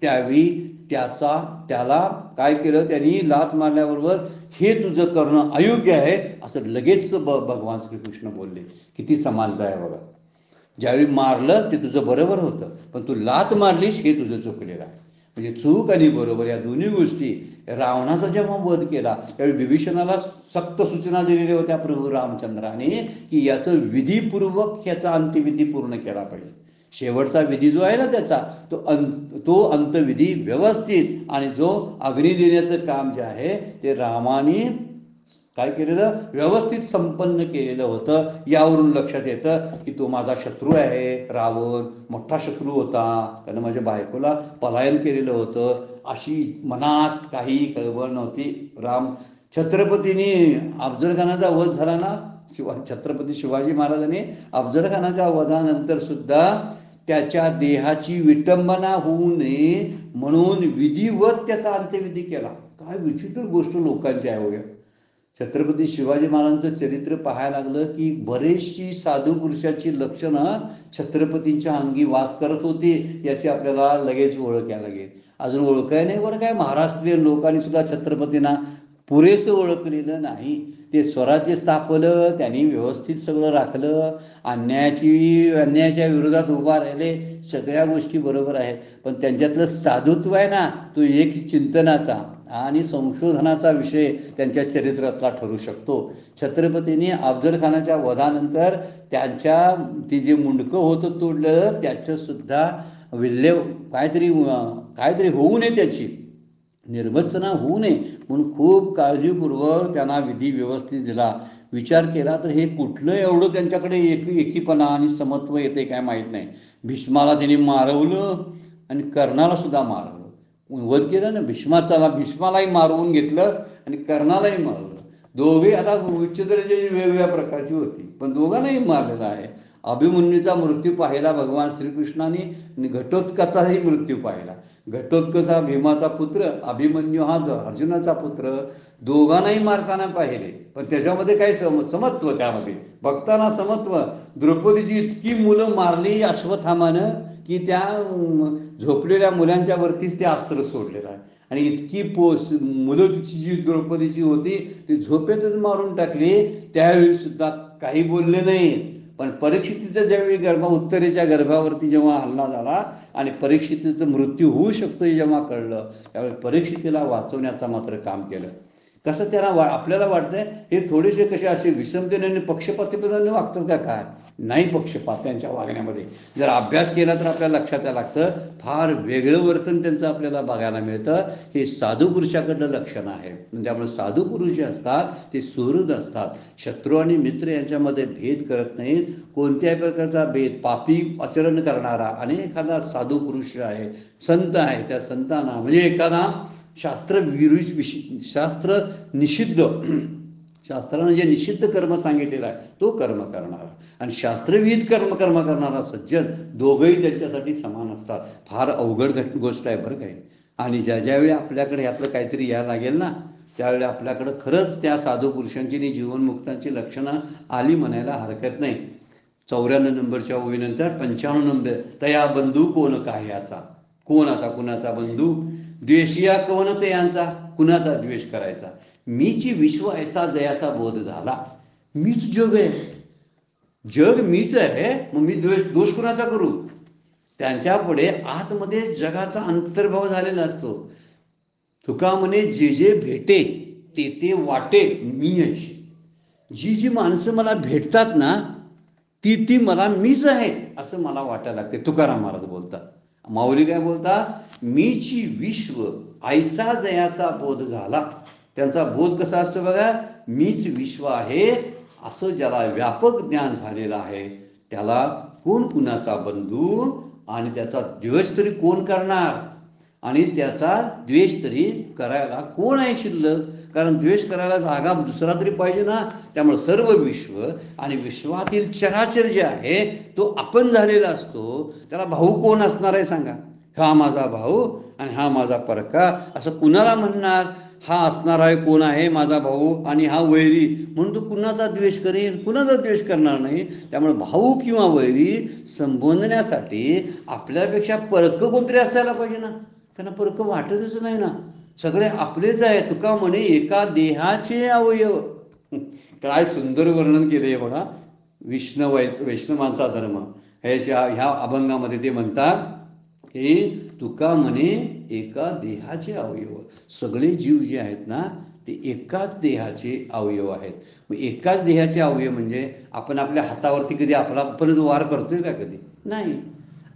त्यावेळी त्याला काय केलं, त्यांनी लाथ मारल्याबरोबर हे तुझं करणं अयोग्य आहे असं लगेच भगवान श्रीकृष्ण बोलले. किती समानता आहे बघा. ज्यावेळी मारलं ते तुझं बरोबर होतं, पण तू लाथ मारलीस हे तुझं चुकलेलं आहे. म्हणजे चूक आणि बरोबर या दोन्ही गोष्टी. रावणाचा जेव्हा वध केला त्यावेळी विभीषणाला सक्त सूचना दिलेल्या होत्या प्रभू रामचंद्राने की याचं विधीपूर्वक याचा अंत्यविधी पूर्ण केला पाहिजे. शेवटचा विधी जो आहे ना त्याचा तो अंतविधी व्यवस्थित आणि जो अग्नी देण्याचं काम जे आहे ते रामाने काय केलेलं, व्यवस्थित संपन्न केलेलं होतं. यावरून लक्षात येतं की तो माझा शत्रू आहे. रावण मोठा शत्रू होता, त्यानं माझ्या बायकोला पलायन केलेलं होतं. अशी मनात काही कळवळ नव्हती. छत्रपतींनी अफजलखानाचा वध झाला ना, छत्रपती शिवाजी महाराजांनी अफजलखानाच्या वधानंतर सुद्धा त्याच्या देहाची विटंबना होऊ नये म्हणून विधिवत त्याचा अंत्यविधी केला. काय विचित्र गोष्ट लोकांची आहे वगैरे. छत्रपती शिवाजी महाराजांचं चरित्र पाहायला लागलं की बरेचशी साधू पुरुषाची लक्षणं छत्रपतींच्या अंगी वास करत होती. याची आपल्याला लगेच ओळख यायला लागेल. अजून ओळखाय नाही बरं काय, महाराष्ट्रीयन लोकांनी सुद्धा छत्रपतींना पुरेसं ओळखलेलं नाही. ते स्वराज्य स्थापलं, त्यांनी व्यवस्थित सगळं राखलं, अन्यायाच्या विरोधात उभा राहिले, सगळ्या गोष्टी बरोबर आहेत. पण त्यांच्यातलं साधुत्व आहे ना, तो एक चिंतनाचा आणि संशोधनाचा विषय त्यांच्या चरित्रातला ठरू शकतो. छत्रपतींनी अफजलखानाच्या वधानंतर ती जे मुंडकं होतं तोडलं, त्याचं सुद्धा काहीतरी होऊ नये, त्याची निर्वचना होऊ नये म्हणून खूप काळजीपूर्वक त्यांना विधी व्यवस्थित दिला. विचार केला तर हे कुठलं एवढं त्यांच्याकडे एकीपणा आणि समत्व येते काय माहीत नाही. भीष्माला त्यांनी मारवलं आणि कर्णाला सुद्धा मारवलं. वध केलं ना भीष्मालाही मारवून घेतलं आणि कर्णालाही मारवलं. दोघे आता विचित्र वेगवेगळ्या प्रकारची होती पण दोघांनाही मारलेला आहे. अभिमन्यूचा मृत्यू पाहिला भगवान श्रीकृष्णाने आणि घटोत्कचाही मृत्यू पाहिला. घटोत्कचा भीमाचा पुत्र, अभिमन्यू हा अर्जुनाचा पुत्र. दोघांनाही मारताना पाहिले पण त्याच्यामध्ये काही समत्व, त्यामध्ये बघताना समत्व. द्रौपदीची इतकी मुलं मारली अश्वत्थामानं की त्या झोपलेल्या मुलांच्या वरतीच ते अस्त्र सोडलेलं आहे. आणि इतकी मुलं तिची जी द्रौपदीची होती ती झोपेतच मारून टाकली. त्यावेळी सुद्धा काही बोलले नाही. पण परीक्षितीचा ज्यावेळी उत्तरेच्या गर्भावरती जेव्हा हल्ला झाला आणि परीक्षितीचा मृत्यू होऊ शकतो हे जेव्हा कळलं, त्यावेळी परीक्षितीला वाचवण्याचा मात्र काम केलं. कसं आपल्याला वाटतंय हे थोडेसे कसे असे विषमतेने आणि पक्षपातीपणाने वागतात का काय. नाही पक्षपात त्यांच्या वागण्यामध्ये. जर अभ्यास केला तर आपल्याला लक्षात यायला लागतं फार वेगळं वर्तन त्यांचं आपल्याला बघायला मिळतं. हे साधू पुरुषाकडलं लक्षण आहे. त्यामुळे साधू पुरुष जे असतात ते सुहृद असतात. शत्रू आणि मित्र यांच्यामध्ये भेद करत नाहीत. कोणत्याही प्रकारचा भेद पापी आचरण करणारा आणि एखादा साधू पुरुष आहे, संत आहे, त्या संतांना म्हणजे एखादा शास्त्र निषिद्ध शास्त्रानं जे निषिद्ध कर्म सांगितलेलं आहे तो कर्म करणारा आणि शास्त्रविहित कर्म करणारा सज्जन दोघंही त्यांच्यासाठी समान असतात. फार अवघड गोष्ट आहे बरं काय. आणि ज्यावेळी आपल्याकडे यातलं काहीतरी यायला लागेल ना त्यावेळी आपल्याकडं खरंच त्या साधू पुरुषांची आणि जीवनमुक्तांची लक्षणं आली म्हणायला हरकत नाही. 94 नंबरच्या ओळीनंतर 95 नंबर, तया बंधू कोण काय याचा, कोण आता कुणाचा बंधू, द्वेषिया कोण ते यांचा, कुणाचा द्वेष करायचा, मीची विश्व ऐसा जयाचा बोध झाला. मीच जग आहे, जग मीच आहे, मग मी दोष कुणाचा करू. त्यांच्या पुढे आतमध्ये जगाचा अंतर्भाव झालेला असतो. तुका म्हणे जे जे भेटे ते ते वाटे मी ऐशी. जी जी माणसं मला भेटतात ना ती ती मला मीच आहे असं मला वाटायला लागते. तुकाराम महाराज बोलतात. माऊली काय बोलतात, मीची विश्व ऐसा जयाचा बोध झाला. त्यांचा बोध कसा असतो बघा, मीच विश्व आहे असं ज्याला व्यापक ज्ञान झालेलं आहे त्याला कोण कुणाचा बंधू आणि त्याचा द्वेष तरी कोण करणार आणि त्याचा द्वेष तरी करायला कोण आहे शिल्लक. कारण द्वेष करायला जागा दुसरा तरी पाहिजे ना. त्यामुळे सर्व विश्व आणि विश्वातील चराचर जे आहे तो आपण झालेला असतो. त्याला भाऊ कोण असणार आहे सांगा. हा माझा भाऊ आणि हा माझा परका असं कुणाला म्हणणार. हा असणार आहे कोण आहे माझा भाऊ आणि हा वैरी म्हणून तो कुणाचा द्वेष करेल, कुणाचा द्वेष करणार नाही. त्यामुळे भाऊ किंवा वैरी संबोधण्यासाठी आपल्यापेक्षा परक कोणतरी असायला पाहिजे ना. त्यांना परक वाटतच नाही ना. सगळे आपलेच आहे. तुका म्हणे एका देहाचे अवयव. काय सुंदर वर्णन केले बघा. वैष्णवांचा धर्म ह्या अभंगामध्ये ते म्हणतात की तुका म्हणे एका देहाचे अवयव. सगळे जीव जे आहेत ना ते एकाच देहाचे अवयव आहेत. मग एकाच देहाचे अवयव म्हणजे आपण आपल्या हातावरती कधी आपणच वार करतोय का? कधी नाही.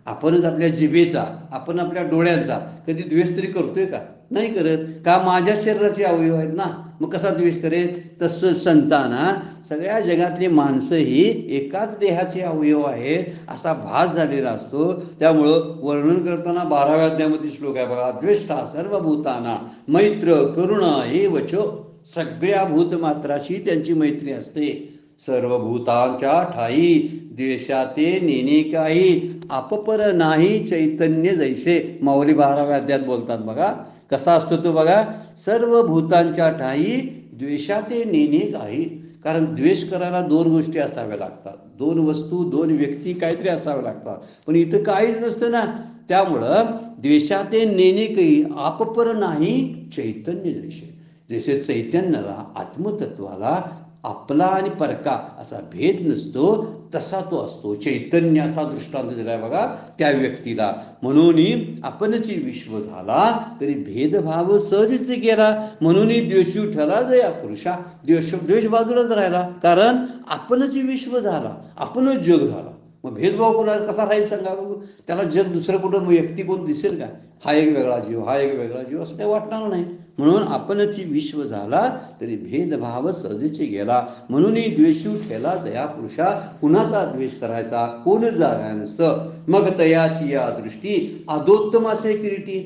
आपणच आपल्या जिभेचा, आपण आपल्या डोळ्यांचा कधी द्वेष तरी करतोय का? नाही करत. का? माझ्या शरीराचे अवयव आहेत ना. मग कसा द्वेष करेल. तसं संतांना सगळ्या जगातली माणसं ही एकाच देहाचे अवयव आहेत असा भास झालेला असतो. त्यामुळं वर्णन करताना 12व्या अध्यायामध्ये श्लोक आहे बघा, द्वेष्टा सर्वभूताना मैत्र करुणा हे वचो. सगळ्या भूतमात्राशी त्यांची मैत्री असते. सर्व भूतांच्या ठाई द्वेषाते नेणे काही आपपर नाही चैतन्य जैसे. माऊली 12व्या अध्यायात बोलतात बघा. कसा असतो तो बघा, सर्व भूतांच्या ठाई द्वेषाते नेणे काही. कारण द्वेष करायला दोन गोष्टी असाव्या लागतात, दोन वस्तू, दोन व्यक्ती काहीतरी असाव्या लागतात. पण इथं काहीच नसतं ना. त्यामुळं द्वेषाते नेणे काही आपपर नाही चैतन्य जैसे. जसे चैतन्याला, आत्मतत्वाला आपला आणि परका असा भेद नसतो तसा तो असतो. चैतन्याचा दृष्टांत दिलाय बघा त्या व्यक्तीला. म्हणून आपणची विश्व झाला तरी भेदभाव सहजच गेला. म्हणून द्वेषी ठरला जया पुरुषा. द्वेष बाजूलाच राहिला. कारण आपणची विश्व झाला, आपणच जग झाला. मग भेदभाव कोणा कसा राहील सांगा बघू. त्याला जग दुसरं कुठं व्यक्ती कोण दिसेल का? हा एक वेगळा जीव, हा एक वेगळा जीव असं काही वाटणार नाही. म्हणून आपणची विश्व झाला तरी भेदभाव सहजचे गेला. म्हणून द्वेषू ठेला जया पुरुषा. कुणाचा द्वेष करायचा कोण जागा नसतं. मग तयाची या दृष्टी अधोत्तमासे किरीटी.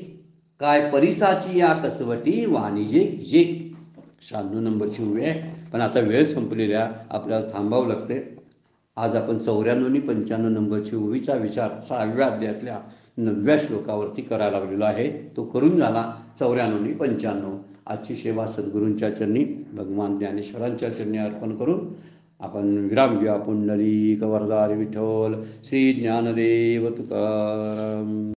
काय परिसाची या कसवटी वाणिजे किजे. 96 नंबरची उभी आहे. पण आता वेळ संपलेल्या आपल्याला थांबावं लागते. आज आपण 94 आणि 95 नंबरची ओवीचा विचार 6व्या अध्यायातल्या 9व्या श्लोकावरती करायला लागलेला आहे. तो करून झाला 94 आणि 95. आजची सेवा सद्गुरूंच्या चरणी, भगवान ज्ञानेश्वरांच्या चरणी अर्पण करून आपण विराम घेऊया. पुंडलिक वरदारी विठ्ठल श्री ज्ञानदेव तुकाराम.